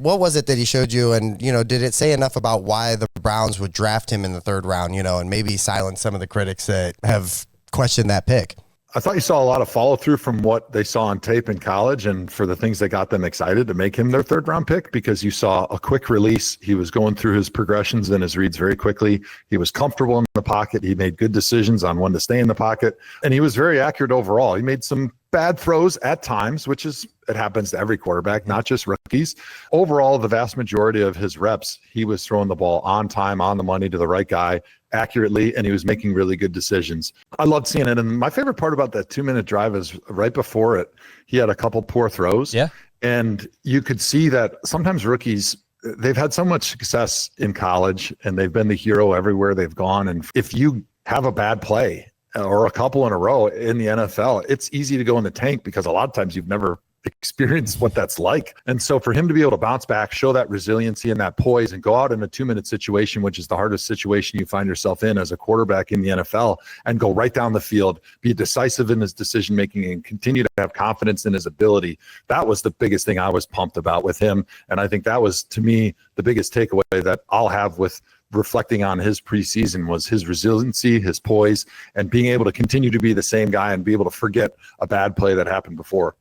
What was it that he showed you? And, did it say enough about why the Browns would draft him in the 3rd round, and maybe silence some of the critics that have questioned that pick? I thought you saw a lot of follow through from what they saw on tape in college and for the things that got them excited to make him their 3rd round pick, because you saw a quick release. He was going through his progressions and his reads very quickly. He was comfortable in the pocket. He made good decisions on when to stay in the pocket, and he was very accurate overall. He made some bad throws at times, it happens to every quarterback, not just rookies. Overall, the vast majority of his reps, he was throwing the ball on time, on the money to the right guy accurately, and he was making really good decisions. I loved seeing it. And my favorite part about that 2-minute drive is right before it, he had a couple poor throws. Yeah. And you could see that sometimes rookies, they've had so much success in college and they've been the hero everywhere they've gone. And if you have a bad play or a couple in a row in the NFL, it's easy to go in the tank because a lot of times you've never experienced what that's like. And so for him to be able to bounce back, show that resiliency and that poise, and go out in a 2-minute situation, which is the hardest situation you find yourself in as a quarterback in the NFL, and go right down the field, be decisive in his decision making, and continue to have confidence in his ability. That was the biggest thing I was pumped about with him. And I think that was, to me, the biggest takeaway that I'll have with reflecting on his preseason was his resiliency, his poise, and being able to continue to be the same guy and be able to forget a bad play that happened before.